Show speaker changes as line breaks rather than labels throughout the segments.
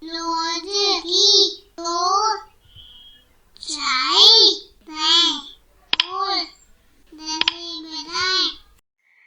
रोज की दो चाय और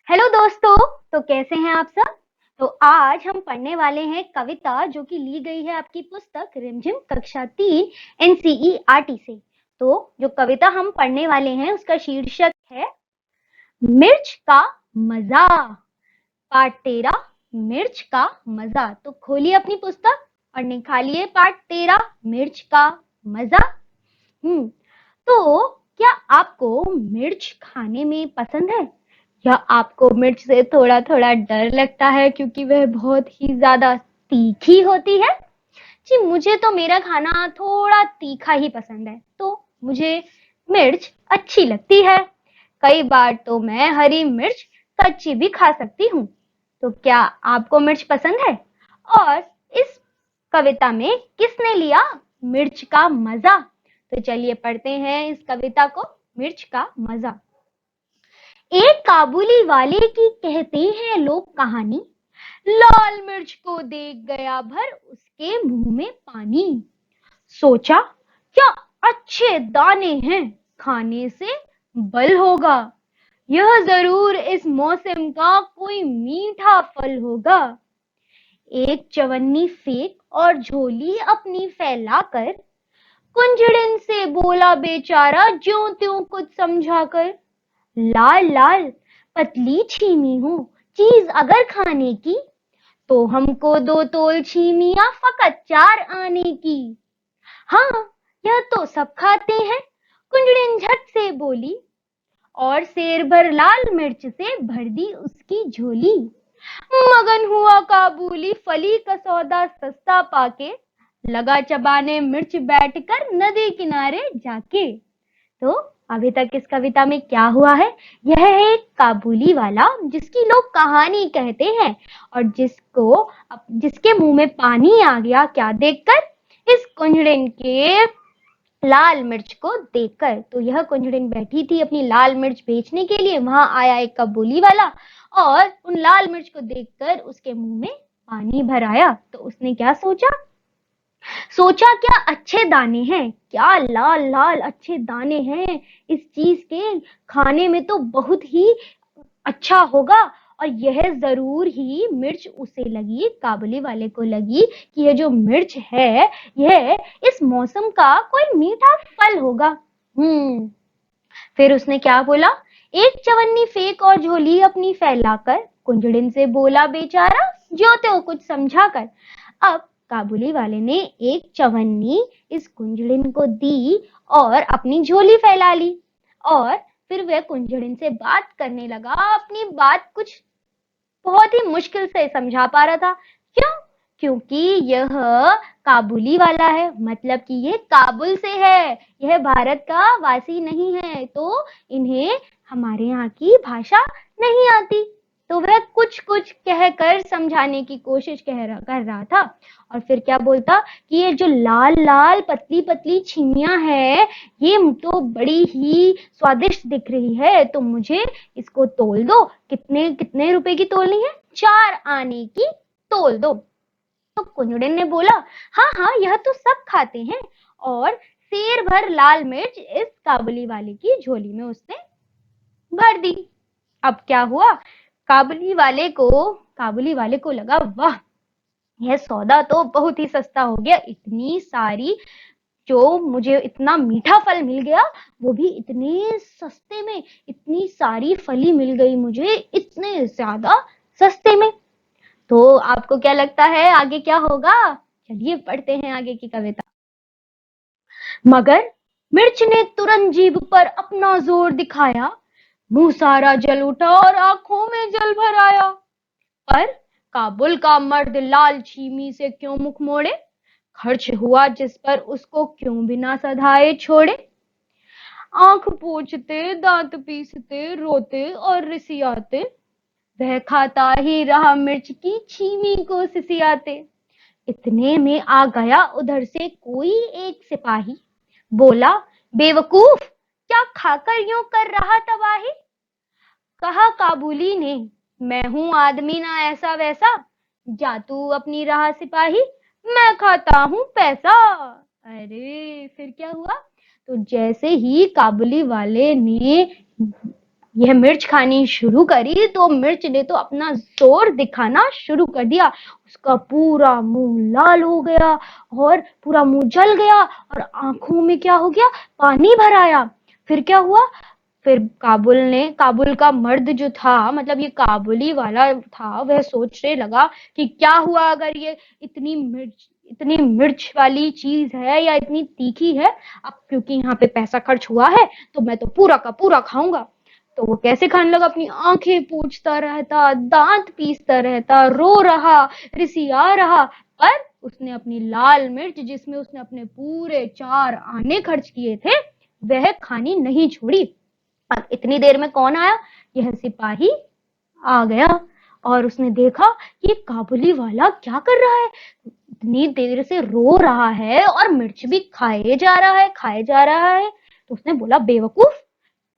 हेलो दोस्तों, तो कैसे हैं आप सब। तो आज हम पढ़ने वाले हैं कविता जो कि ली गई है आपकी पुस्तक रिमझिम कक्षा 3 NCERT से। तो जो कविता हम पढ़ने वाले हैं उसका शीर्षक है मिर्च का मजा। पाठ 13 मिर्च का मजा। तो खोलिए अपनी पुस्तक और निकालिए पाठ 13 मिर्च का मजा। तो क्या आपको मिर्च खाने में पसंद है या आपको मिर्च से थोड़ा थोड़ा डर लगता है क्योंकि वह बहुत ही ज्यादा तीखी होती है। जी मुझे तो मेरा खाना थोड़ा तीखा ही पसंद है, तो मुझे मिर्च अच्छी लगती है। कई बार तो मैं हरी मिर्च कच्ची भी खा सकती हूँ। तो क्या आपको मिर्च पसंद है? और इस कविता में किसने लिया मिर्च का मजा? तो चलिए पढ़ते हैं इस कविता को, मिर्च का मजा। एक काबुली वाले की कहते हैं लोग कहानी, लाल मिर्च को देख गया भर उसके मुंह में पानी। सोचा क्या अच्छे दाने हैं, खाने से बल होगा, यह जरूर इस मौसम का कोई मीठा फल होगा। एक चवन्नी फेंक और झोली अपनी फैलाकर कुंजड़न से बोला बेचारा ज्यों त्यों कुछ समझाकर, लाल लाल पतली छीमी हूँ, चीज अगर खाने की तो हमको 2 तोल छीमियां फकत 4 आने की। हाँ यह तो सब खाते हैं, कुंजड़िन झट से बोली और शेर भर लाल मिर्च से भर दी उसकी झोली। मगन हुआ काबुली फली का सौदा सस्ता पाके, लगा चबाने मिर्च बैठकर नदी किनारे जाके। तो अभी तक इस कविता में क्या हुआ है? यह है एक काबुली वाला जिसकी लोग कहानी कहते हैं और जिसके मुंह में पानी आ गया क्या देखकर? इस कुंजड़िन के लाल मिर्च को देखकर। तो यह कुंजड़िन बैठी थी अपनी लाल मिर्च बेचने के लिए, वहां आया एक काबुली वाला और उन लाल मिर्च को देखकर उसके मुंह में पानी भर आया। तो उसने क्या सोचा? सोचा क्या अच्छे दाने हैं, क्या लाल लाल अच्छे दाने हैं, इस चीज के खाने में तो बहुत ही अच्छा होगा। और यह जरूर ही मिर्च उसे लगी, काबुली वाले को लगी कि यह जो मिर्च है यह इस मौसम का कोई मीठा फल होगा। फिर उसने क्या बोला? एक चवन्नी फेंक और झोली अपनी फैलाकर कुंजड़िन से बोला बेचारा जो त्यों कुछ समझाकर। अब काबुली वाले ने एक चवन्नी इस कुंजड़िन को दी और अपनी झोली फैला ली और फिर वह कुंजड़िन से बात करने लगा। अपनी बात कुछ बहुत ही मुश्किल से समझा पा रहा था। क्यों? क्योंकि यह काबुली वाला है, मतलब कि ये काबुल से है, यह भारत का वासी नहीं है, तो इन्हें हमारे यहाँ की भाषा नहीं आती। तो वह कुछ कुछ कहकर समझाने की कोशिश कर रहा था। और फिर क्या बोलता कि ये जो लाल लाल पतली पतली छिमियां है ये तो बड़ी ही स्वादिष्ट दिख रही है, तो मुझे इसको तोल दो। कितने कितने रुपए की तोलनी है? 4 आने की तोल दो। तो कुंजड़िन ने बोला हाँ हाँ यह तो सब खाते हैं, और शेर भर लाल मिर्च इस काबुली वाले की झोली में उसने भर दी। अब क्या हुआ? काबुली वाले को लगा वाह यह सौदा तो बहुत ही सस्ता हो गया, इतनी सारी जो मुझे इतना मीठा फल मिल गया वो भी इतने सस्ते में, इतनी सारी फली मिल गई मुझे इतने ज्यादा सस्ते में। तो आपको क्या लगता है आगे क्या होगा? चलिए पढ़ते हैं आगे की कविता। मगर मिर्च ने तुरंत जीभ पर अपना जोर दिखाया, मुंह सारा जल उठा और आंखों में जल भर आया। पर काबुल का मर्द लाल छीमी से क्यों मुख मोड़े, खर्च हुआ जिस पर उसको क्यों बिना सधाए छोड़े। आंख पोंछते दांत पीसते रोते और रिसियाते, वह खाता ही रहा मिर्च की छीमी को सिसियाते। इतने में आ गया उधर से कोई एक सिपाही, बोला बेवकूफ क्या खाकर यूं कर रहा तबाही। कहा काबुली ने मैं हूं आदमी ना ऐसा वैसा, जा तू अपनी राह सिपाही, मैं खाता हूँ पैसा। अरे फिर क्या हुआ? तो जैसे ही काबुली वाले ने यह मिर्च खानी शुरू करी तो मिर्च ने तो अपना जोर दिखाना शुरू कर दिया। उसका पूरा मुंह लाल हो गया और पूरा मुंह जल गया और आंखों में क्या हो गया? पानी भर आया। फिर क्या हुआ? फिर काबुल का मर्द जो था, मतलब ये काबुली वाला था, वह सोचने लगा कि क्या हुआ अगर ये इतनी मिर्च वाली चीज है या इतनी तीखी है। अब क्योंकि यहाँ पे पैसा खर्च हुआ है तो मैं तो पूरा का पूरा खाऊंगा। तो वो कैसे खाने लगा? अपनी आंखें पोंछता रहता, दांत पीसता रहता, रो रहा, रिसिया रहा। पर उसने अपनी लाल मिर्च, जिसमें उसने अपने पूरे 4 आने खर्च किए थे, वह खानी नहीं छोड़ी। अब इतनी देर में कौन आया? यह सिपाही आ गया और उसने देखा कि काबुली वाला क्या कर रहा है। इतनी देर से रो रहा है और मिर्च भी खाए जा रहा है, खाए जा रहा है। तो उसने बोला, बेवकूफ,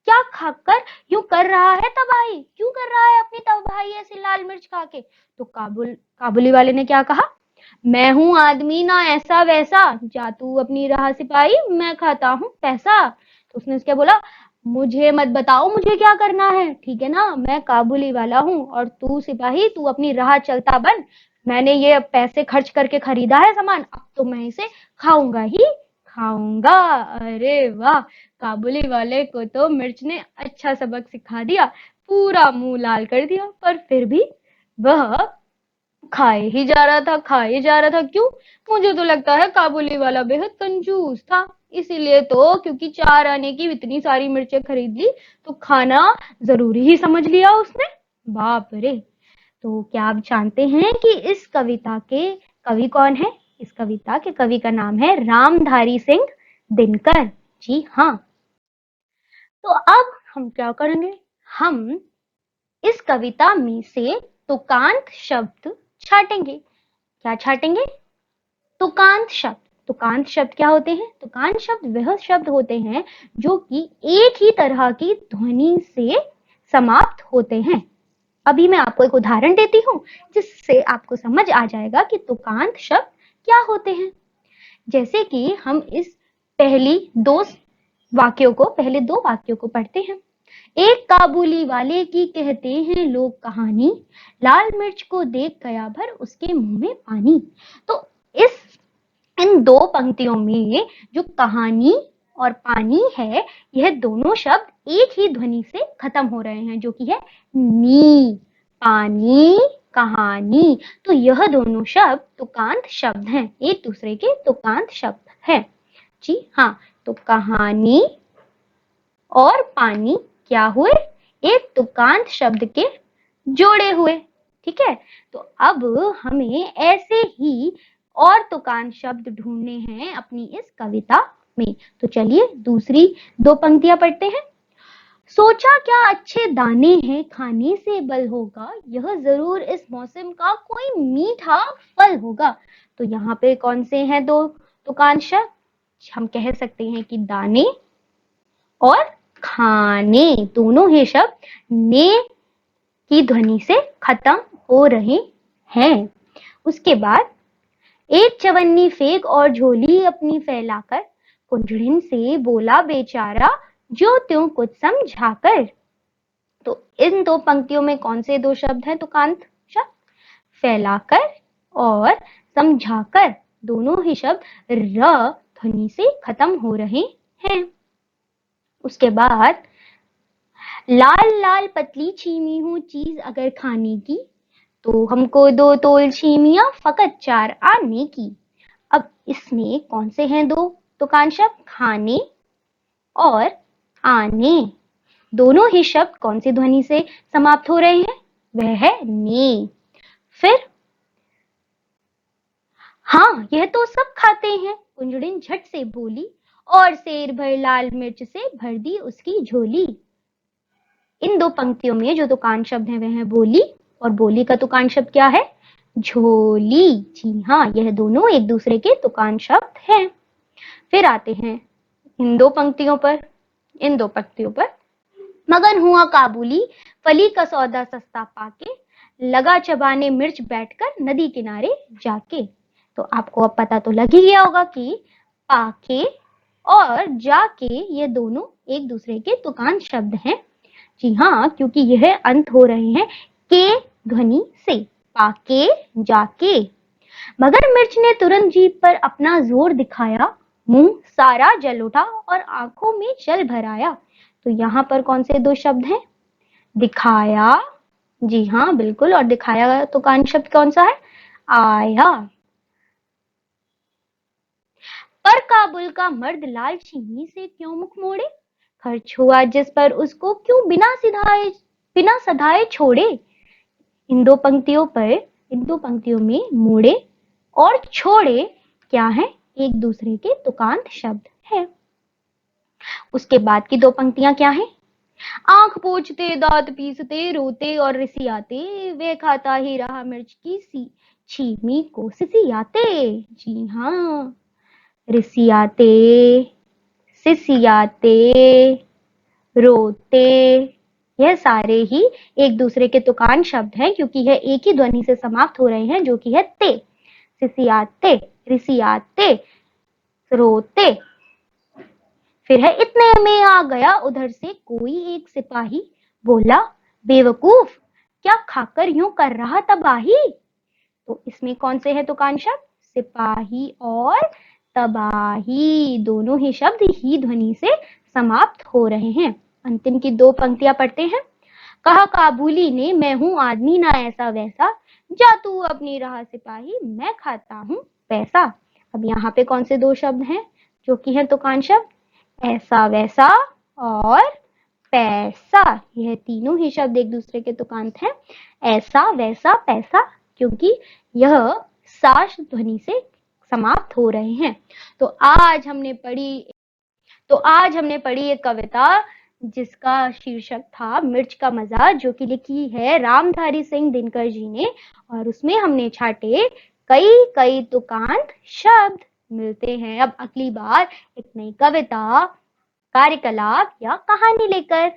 क्या खाकर यूं कर रहा है तबाही? क्यों कर रहा है अपनी तबाही ऐसी लाल मिर्च खा के? तो काबुली वाले ने क्या कहा? मैं हूं आदमी ना ऐसा वैसा, जा तू अपनी राह सिपाही, मैं खाता हूँ पैसा। तो उसने क्या बोला? मुझे मत बताओ मुझे क्या करना है, ठीक है ना? मैं काबुली वाला हूँ और तू सिपाही, तू अपनी राह चलता बन। मैंने ये पैसे खर्च करके खरीदा है सामान, अब तो मैं इसे खाऊंगा ही खाऊंगा। अरे वाह! काबुली वाले को तो मिर्च ने अच्छा सबक सिखा दिया, पूरा मुंह लाल कर दिया, पर फिर भी वह खाए ही जा रहा था, खाए जा रहा था। क्यों? मुझे तो लगता है काबुली वाला बेहद कंजूस था। इसीलिए तो, क्योंकि 4 आने की इतनी सारी मिर्चें खरीद ली तो खाना जरूरी ही समझ लिया उसने। बाप रे! तो क्या आप जानते हैं कि इस कविता के कवि कौन है? इस कविता के कवि का नाम है रामधारी सिंह दिनकर। जी हाँ। तो अब हम क्या करेंगे? हम इस कविता में से तुकांत शब्द छाटेंगे। क्या छाटेंगे? तुकांत शब्द। तुकांत शब्द क्या होते हैं? तुकांत शब्द वह शब्द होते हैं जो कि एक ही तरह की ध्वनि से समाप्त होते हैं। अभी मैं आपको एक उदाहरण देती हूँ जिससे आपको समझ आ जाएगा कि तुकांत शब्द क्या होते हैं। जैसे कि हम इस पहले दो वाक्यों को पढ़ते हैं। एक काबुली वाले की कहते हैं लोग कहानी, लाल मिर्च को देख गया भर उसके मुंह में पानी। तो इस इन दो पंक्तियों में जो कहानी और पानी है, यह दोनों शब्द एक ही ध्वनि से खत्म हो रहे हैं, जो कि है नी। पानी, कहानी। तो यह दोनों शब्द तुकांत शब्द हैं, एक दूसरे के तुकांत शब्द हैं। जी हाँ। तो कहानी और पानी क्या हुए? एक तुकांत शब्द के जोड़े हुए। ठीक है। तो अब हमें ऐसे ही और तुकांत शब्द ढूंढने हैं अपनी इस कविता में। तो चलिए दूसरी 2 पंक्तियां पढ़ते हैं। सोचा क्या अच्छे दाने हैं, खाने से बल होगा, यह जरूर इस मौसम का कोई मीठा फल होगा। तो यहाँ पे कौन से हैं 2 तुकांत शब्द? हम कह सकते हैं कि दाने और खाने, दोनों ही शब्द ने की ध्वनि से खत्म हो रहे हैं। उसके बाद एक चवन्नी फेंक और झोली अपनी फैलाकर, कुंजड़िन से बोला बेचारा जो त्यों कुछ समझाकर। तो इन 2 पंक्तियों में कौन से 2 शब्द हैं तुकांत शब्द? फैलाकर और समझाकर। दोनों ही शब्द र ध्वनि से खत्म हो रहे हैं। उसके बाद लाल लाल पतली छीमी हूँ चीज अगर खाने की, तो हमको 2 तोल छीमियां फकत 4 आने की। अब इसमें कौन से हैं 2 तुकांत शब्द? खाने और आने। दोनों ही शब्द कौन सी ध्वनि से समाप्त हो रहे हैं? वह है ने। फिर हाँ, यह तो सब खाते हैं, कुंजड़िन झट से बोली और सेर भर लाल मिर्च से भर दी उसकी झोली। इन 2 पंक्तियों में जो तुकांत शब्द हैं वह है बोली, और बोली का तुकांत शब्द क्या है? झोली। जी हाँ, यह दोनों एक दूसरे के तुकांत शब्द हैं। फिर आते हैं इन 2 पंक्तियों पर। मगन हुआ काबुली फली का सौदा सस्ता पाके, लगा चबाने मिर्च बैठकर नदी किनारे जाके। तो आपको अब पता तो लग ही गया होगा कि पाके और जाके ये दोनों एक दूसरे के तुकान शब्द हैं। जी हाँ, क्योंकि यह अंत हो रहे हैं के ध्वनि से, पाके जाके। मगर मिर्च ने तुरंत जीभ पर अपना जोर दिखाया, मुंह सारा जल उठा और आंखों में जल भर आया। तो यहाँ पर कौन से दो शब्द हैं? दिखाया, जी हाँ बिल्कुल, और दिखाया तुकान शब्द कौन सा है? आया। पर काबुल का मर्द लाल चीनी से क्यों मुख मोड़े, खर्च हुआ जिस पर उसको क्यों बिना सधाए छोड़े। इन दो पंक्तियों में मोड़े और छोड़े क्या है? एक दूसरे के तुकांत शब्द है। उसके बाद की दो पंक्तियां क्या है? आंख पोंछते, दांत पीसते, रोते और रिसियाते, वे खाता ही रहा मिर्च की सी छीमी को सिसियाते। जी हाँ, रिसियाते, सिसियाते, रोते, यह सारे ही एक दूसरे के तुकान शब्द हैं, क्योंकि यह एक ही ध्वनि से समाप्त हो रहे हैं, जो कि है ते। सिसियाते, रिसियाते, रोते। फिर है इतने में आ गया उधर से कोई एक सिपाही, बोला बेवकूफ, क्या खाकर यूं कर रहा तबाही। तो इसमें कौन से है तुकान शब्द? सिपाही और तबाही, दोनों ही शब्द ही ध्वनि से समाप्त हो रहे हैं। अंतिम की दो पंक्तियां पढ़ते हैं। कहा काबुली ने, मैं हूं आदमी ना ऐसा वैसा, जा तू अपनी राह सिपाही, मैं खाता हूं पैसा। अब यहाँ पे कौन से दो शब्द हैं जो कि हैं तुकान शब्द? ऐसा वैसा और पैसा। यह तीनों ही शब्द एक दूसरे के तुकांत हैं, ऐसा वैसा पैसा, क्योंकि यह साश ध्वनि से समाप्त हो रहे हैं। तो आज हमने पढ़ी एक कविता जिसका शीर्षक था मिर्च का मजा, जो कि लिखी है रामधारी सिंह दिनकर जी ने, और उसमें हमने छाटे कई कई तुकांत शब्द। मिलते हैं अब अगली बार एक नई कविता, कार्यकलाप या कहानी लेकर।